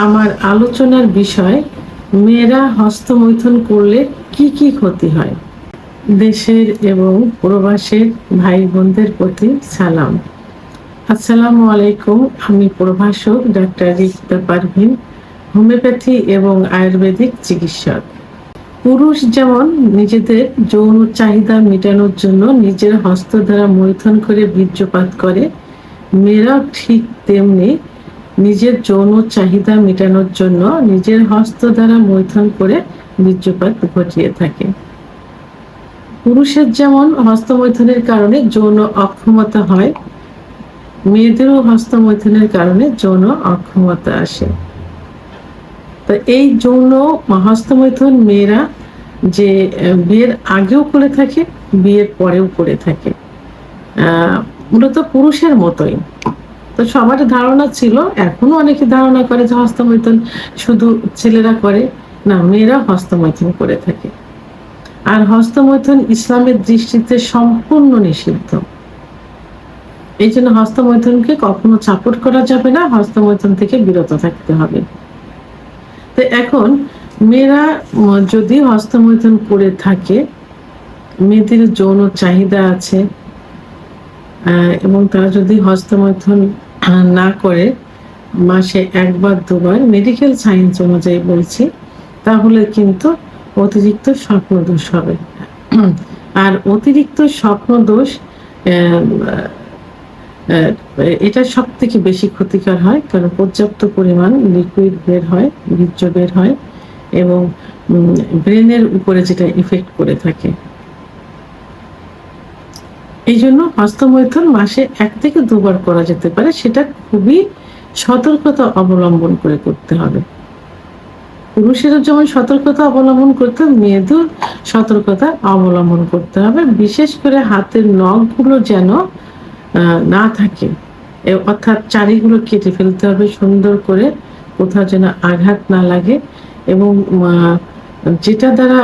আমার আলোচনার বিষয় মেয়েরা হস্তমৈথুন করলে কি কি ক্ষতি হয়। দেশের এবং প্রবাসের ভাই বোনদের প্রতি সালাম। আসসালামু আলাইকুম। আমি প্রভাষক ডাক্তার রিক্তা পারভিন, হোমিওপ্যাথি এবং আয়ুর্বেদিক চিকিৎসক। পুরুষ যেমন নিজেদের যৌন চাহিদা মেটানোর জন্য নিজের হস্ত দ্বারা মৈথুন করে বীর্যপাত করে, মেয়েরাও ঠিক তেমনি নিজের যৌন চাহিদা মেটানোর জন্য নিজের হস্ত দ্বারা মৈথুন করে বীর্যপাত ঘটিয়ে থাকে। পুরুষের যেমন হস্তমৈথুনের কারণে যৌন অক্ষমতা হয়, মেয়েদেরও হস্তমৈথুনের কারণে যৌন অক্ষমতা আসে। তো এই যৌন হস্তমৈথুন মেয়েরা যে বিয়ের আগেও করে থাকে, বিয়ের পরেও করে থাকে, মূলত পুরুষের মতোই। তো সবার ধারণা ছিল, এখনো অনেকে ধারণা করে যে হস্তমৈথুন শুধু ছেলেরা করে, না, মেয়েরা হস্তমৈথুন করে থাকে। আর হস্তমৈথুন ইসলামের দৃষ্টিতে সম্পূর্ণ নিষিদ্ধ। এই জন্য হস্তমৈথুনকে কখনো সাপোর্ট করা যাবে না, হস্তমৈথুন থেকে বিরত থাকতে হবে। তো এখন মেয়েরা যদি হস্তমৈথুন করে থাকে, মেয়েদের যৌন চাহিদা আছে এবং তারা যদি হস্তমৈথুন না করে, মাসে একবার দুবার, মেডিকেল সায়েন্স অনুযায়ী বলছি, তাহলে কিন্তু অতিরিক্ত স্বপ্নদোষ হবে। আর অতিরিক্ত স্বপ্নদোষ এটা সব থেকে বেশি ক্ষতিকর হয়, কারণ পর্যাপ্ত পরিমাণ লিকুইড বের হয়, বীর্য বের হয় এবং ব্রেনের উপরে যেটা ইফেক্ট করে থাকে। এই জন্য হস্তমৈথুন মাসে 1 থেকে 2 বার করা যেতে পারে, সেটা খুবই সতর্কতা অবলম্বন করে করতে হবে। পুরুষেরও যেমন সতর্কতা অবলম্বন করতে হবে, মেয়েদের সতর্কতা অবলম্বন করতে হবে। বিশেষ করে হাতের নখগুলো যেন না থাকে, অর্থাৎ চারিগুলো কেটে ফেলতে হবে সুন্দর করে, কোথাও যেন আঘাত না লাগে। এবং যেটা দ্বারা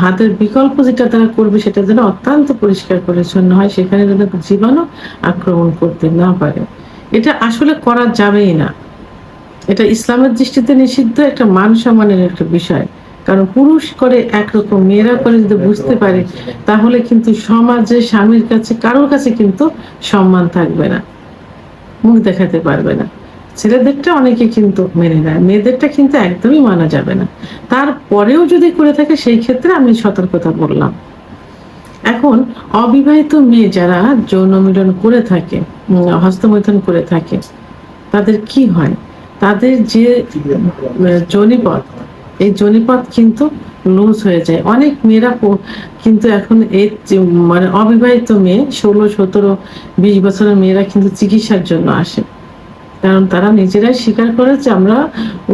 হাতের বিকল্প যেটা দ্বারা করবে, সেটা যেন অত্যন্ত পরিষ্কার পরিচ্ছন্ন হয়, সেখানে যেন জীবাণু আক্রমণ করতে না পারে। এটা আসলে করা যাবেই না, এটা ইসলামের দৃষ্টিতে নিষিদ্ধ, একটা মান সম্মানের একটা বিষয়। কারণ পুরুষ করে একরকম, মেয়েরা করে যদি বুঝতে পারে, তাহলে কিন্তু সমাজে স্বামীর কাছে কারোর কাছে কিন্তু সম্মান থাকবে না, মুখ দেখাতে পারবে না। ছেলেদেরটা অনেকে কিন্তু মেনে নেয়, মেয়েদেরটা কিন্তু একদমই মানা যাবে না। তারপরেও যদি করে থাকে, সেই ক্ষেত্রে আমি সতর্কতা বললাম। এখন অবিবাহিত মেয়ে যারা যৌন মিলন করে থাকে, হস্তমৈথুন করে থাকে, তাদের কি হয়? তাদের যে যোনিপথ, এই যোনিপথ কিন্তু লুজ হয়ে যায়। অনেক মেয়েরা কিন্তু এখন এই মানে অবিবাহিত মেয়ে 16, 17, 20 বছরের মেয়েরা কিন্তু চিকিৎসার জন্য আসে, কারণ তারা নিজেরাই স্বীকার করে যে আমরা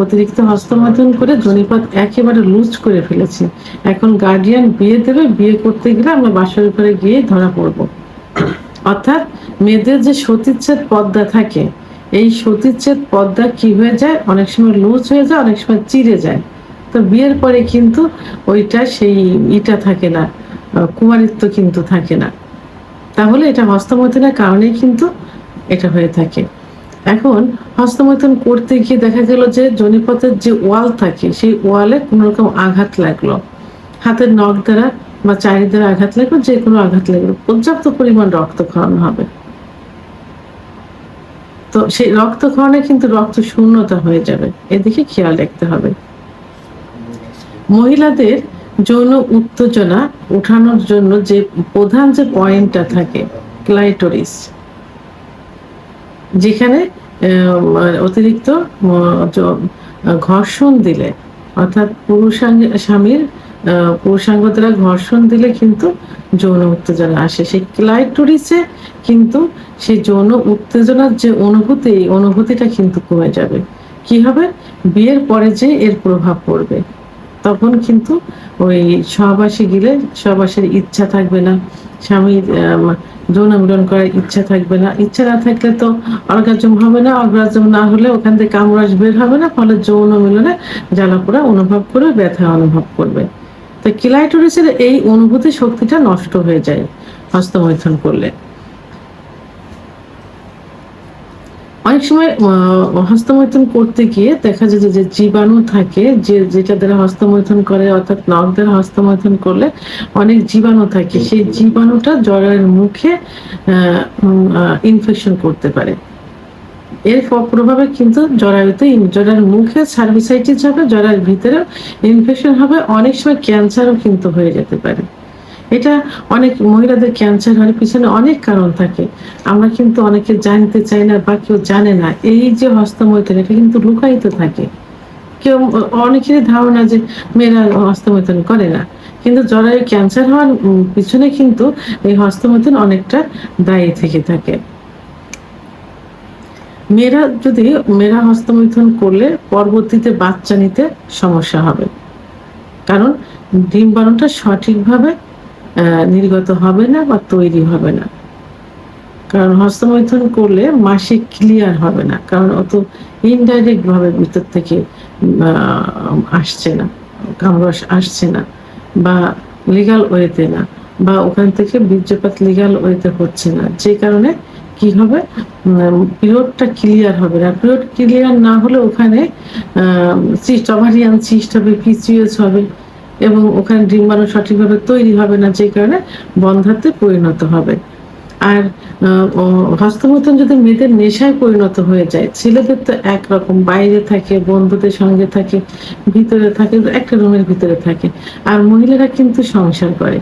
অতিরিক্ত হস্তমৈথুন করে যোনিপথ একেবারে লুজ করে ফেলেছি। এখন গার্ডিয়ান বিয়ে দেবে, বিয়ে করতে গেলে আমরা বাসর ঘরে গিয়ে ধরা পড়ব। অর্থাৎ মেয়েদের যে সতীচ্ছেদ পর্দা থাকে, এই সতীচ্ছেদ পর্দা কি হয়ে যায়, অনেক সময় লুজ হয়ে যায়, অনেক সময় চিড়ে যায়। তো বিয়ের পরে কিন্তু ওইটা সেই ইটা থাকে না, কুমারিত্ব কিন্তু থাকে না। তাহলে এটা হস্তমৈথুনের কারণেই কিন্তু এটা হয়ে থাকে। এখন হস্তমৈথুন করতে গিয়ে দেখা গেল যে যোনিপথের যে ওয়াল থাকে, সেই ওয়ালে কোনো রকম আঘাত লাগলো, হাতের নখ দ্বারা বা চারি দ্বারা আঘাত লাগলো, যে কোনো আঘাত লাগলো, পর্যাপ্ত পরিমাণ রক্তক্ষরণ হবে। তো সেই রক্তক্ষরণে কিন্তু রক্ত শূন্যতা হয়ে যাবে, এদিকে খেয়াল রাখতে হবে। মহিলাদের যৌন উত্তেজনা উঠানোর জন্য যে প্রধান যে পয়েন্টটা থাকে, ক্লাইটোরিস, যেখানে অতিরিক্ত ঘর্ষণ দিলে, অর্থাৎ স্বামীর পুরুষাঙ্গ দ্বারা ঘর্ষণ দিলে কিন্তু যৌন উত্তেজনা আসে। সেই ক্লাইটোরিসে কিন্তু সেই যৌন উত্তেজনার যে অনুভূতি, এই অনুভূতিটা কিন্তু কমে যাবে। কি হবে? বিয়ের পরে যে এর প্রভাব পড়বে, তখন কিন্তু ওই সহবাসে গেলে সহবাসের ইচ্ছা থাকবে না, স্বামীর যৌন মিলন করার ইচ্ছা থাকবে না। ইচ্ছা না থাকলে তো অর্গাজম হবে না, অর্গাজম না হলে ওখান থেকে কামরাজ বের হবে না, ফলে যৌন মিলনে জ্বালাপোড়া অনুভব করবে, ব্যথা অনুভব করবে। তো ক্লাইটোরিসের এই অনুভূতি শক্তিটা নষ্ট হয়ে যায় হস্তমৈথুন করলে। অনেক সময় হস্তমৈথুন করতে গিয়ে দেখা যায় যে জীবাণু থাকে, যেটা দ্বারা হস্তমৈথুন করে, অর্থাৎ নখ দ্বারা হস্তমৈথুন করলে অনেক জীবাণু থাকে, সেই জীবাণুটা জরায়ুর মুখে ইনফেকশন করতে পারে। এর প্রভাবে কিন্তু জরায়ুর মুখে সার্ভিসাইটিস হবে, জরায়ুর ভিতরে ইনফেকশন হবে, অনেক সময় ক্যান্সারও কিন্তু হয়ে যেতে পারে। এটা অনেক মহিলাদের ক্যান্সার হওয়ার পিছনে অনেক কারণ থাকে, আমরা কিন্তু অনেকে জানতে চাই না বা কেউ জানে না। এই যে হস্তমৈথুন, এটা কিন্তু লুকায়িত থাকে। কেউ অনেকেরই ধারণা যে মেয়েরা হস্তমৈথুন করে না, কিন্তু জরায়ু ক্যান্সার হওয়ার পিছনে কিন্তু এই হস্তমৈথুন অনেকটা দায়ী থেকে থাকে। মেয়েরা হস্তমৈথুন করলে পরবর্তীতে বাচ্চা নিতে সমস্যা হবে, কারণ ডিম্বাণুটা সঠিকভাবে নির্গত হবে না বা তৈরি হবে না। কারণ হস্তমৈথুন করলে মাসিক ক্লিয়ার হবে না, কারণ অত ইনডাইরেক্ট ভাবে ভিতর থেকে আসছে না, কামরস আসছে না, বা লিগাল ওয়েতে না, বা ওখান থেকে বীর্যপাত লিগাল ওয়েতে হচ্ছে না, যে কারণে কি হবে, পিরিয়ডটা ক্লিয়ার হবে না। পিরিয়ড ক্লিয়ার না হলে ওখানে সিস্ট, ওভারিয়ান সিস্ট হবে, পিসিওএস হবে, এবং ওখানে ডিম্বাণু সঠিকভাবে তৈরি হবে না, যে কারণে বন্ধ্যাত্বে পরিণত হবে। আর হস্তমৈথুন যদি মেয়েদের নেশায় পরিণত হয়ে যায়, ছেলেদের তো একরকম, বাইরে থাকে, বন্ধুদের সঙ্গে থাকে, ভিতরে থাকে, একটা রুমের ভিতরে থাকে, আর মহিলারা কিন্তু সংসার করে।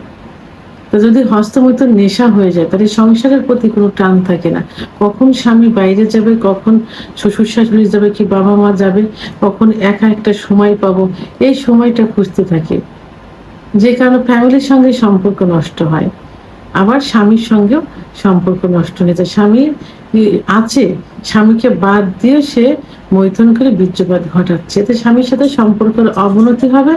তো যদি হস্তমৈথুন নেশা হয়ে যায়, তাহলে সংসারের প্রতি কোনো টান থাকে না। কখন স্বামী বাইরে যাবে, কখন শ্বশুর শাশুড়ি যাবে, কি বাবা মা যাবে, কখন একা একটা সময় পাবো, এই সময়টা খুঁজতে থাকে, যে কারণে ফ্যামিলির সঙ্গে সম্পর্ক নষ্ট হয়। আবার স্বামীর সঙ্গেও সম্পর্ক নষ্ট হয়ে যায়। স্বামী আছে, স্বামীকে বাদ দিয়ে সে মৈথুন করে বীর্যপাত ঘটাচ্ছে, এতে স্বামীর সাথে সম্পর্কের অবনতি হবে,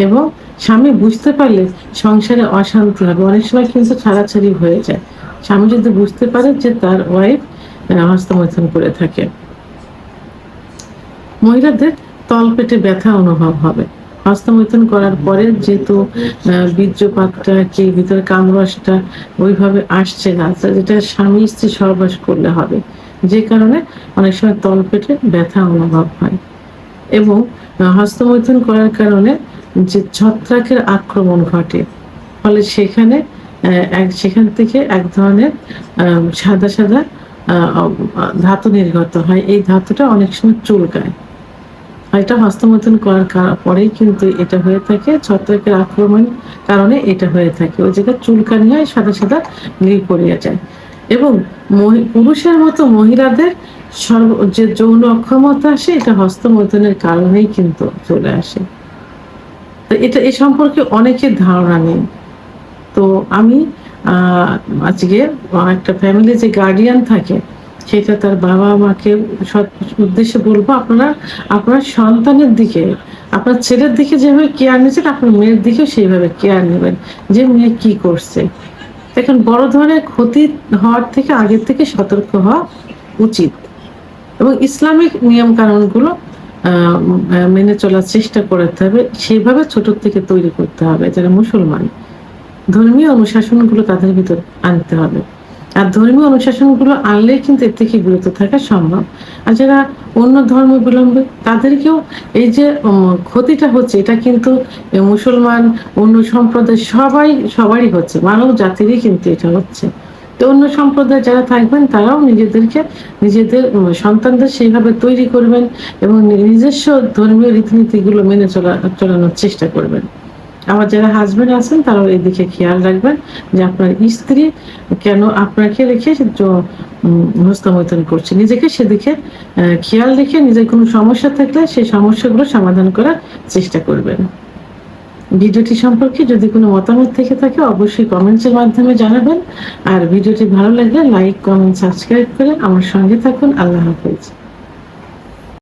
এবং স্বামী বুঝতে পারলে সংসারে অশান্তি হবে। অনেক সময় কিন্তু ছাড়াছাড়ি হয়ে যায়, স্বামী যদি বুঝতে পারে যে তার ওয়াইফ হস্তমৈথুন করে থাকে। মহিলাদের তলপেটে ব্যথা অনুভব হবে হস্তমৈথুন করার পরে, যেহেতু বীর্যপাতটা কি ভিতরে কামরসটা ওইভাবে আসছে না, যেটা স্বামী স্ত্রী সহবাস করলে হবে, যে কারণে অনেক সময় তলপেটে ব্যথা অনুভব হয়। এবং হস্তমৈথুন করার কারণে যে ছত্রাকের আক্রমণ ঘটে, ফলে সেখান থেকে এক ধরনের সাদা সাদা ধাতু নির্গত হয়। এই ধাতুটা অনেক সময় চুলকায়। এটা হস্তমৈথুন করার পরেই কিন্তু এটা হয়ে থাকে, ছত্রাকের আক্রমণ কারণে এটা হয়ে থাকে, ওই জায়গায় চুলকানি হয়, সাদা সাদা নীল পড়িয়া যায়। এবং পুরুষের মতো মহিলাদের যে যৌন অক্ষমতা আসে, এটা হস্তমৈথুনের কারণেই কিন্তু চলে আসে। তো এটা এ সম্পর্কে অনেকের ধারণা নেই। তো আমি আজকে একটা ফ্যামিলি যে গার্ডিয়ান থাকে, সেটা তার বাবা মাকে উদ্দেশ্যে বলবো, আপনার সন্তানের দিকে, আপনার ছেলের দিকে যেভাবে কেয়ার নিচ্ছেন, আপনার মেয়ের দিকেও সেইভাবে কেয়ার নেবেন, যে মেয়ে কি করছে। এখন বড় ধরনের ক্ষতি হওয়ার থেকে আগের থেকে সতর্ক হওয়া উচিত, এবং ইসলামিক নিয়ম কানুনগুলো মেনে চলার চেষ্টা করতে হবে, সেভাবে ছোট থেকে তৈরি করতে হবে। যারা মুসলমান, ধর্মীয় অনুশাসনগুলো তাদের ভিতর আনতে হবে, আর ধর্মীয় অনুশাসনগুলো আনলেই কিন্তু এর থেকে বিরত থাকা সম্ভব। আর যারা অন্য ধর্মাবলম্বী, তাদেরকেও এই যে ক্ষতিটা হচ্ছে, এটা কিন্তু মুসলমান, অন্য সম্প্রদায় সবারই হচ্ছে, মানব জাতিরই কিন্তু এটা হচ্ছে। তো অন্য সম্প্রদায় যারা থাকবেন, তারাও নিজেদের সন্তানদের সেইভাবে তৈরি করবেন, এবং নিজস্ব ধর্মীয় রীতিনীতিগুলো মেনে চলানোর চেষ্টা করবেন। আবার যারা হাজবেন্ড আছেন, তারাও এদিকে খেয়াল রাখবেন যে আপনার স্ত্রী কেন আপনাকে রেখে হস্তমৈথুন করছে, নিজেকে সেদিকে খেয়াল রেখে নিজের কোনো সমস্যা থাকলে সেই সমস্যাগুলো সমাধান করার চেষ্টা করবেন। ভিডিওটি সম্পর্কে যদি কোনো মতামত থেকে থাকে, অবশ্যই কমেন্টসের মাধ্যমে জানাবেন। আর ভিডিওটি ভালো লাগলে লাইক, কমেন্ট, সাবস্ক্রাইব করে আমার সঙ্গে থাকুন। আল্লাহ হাফেজ।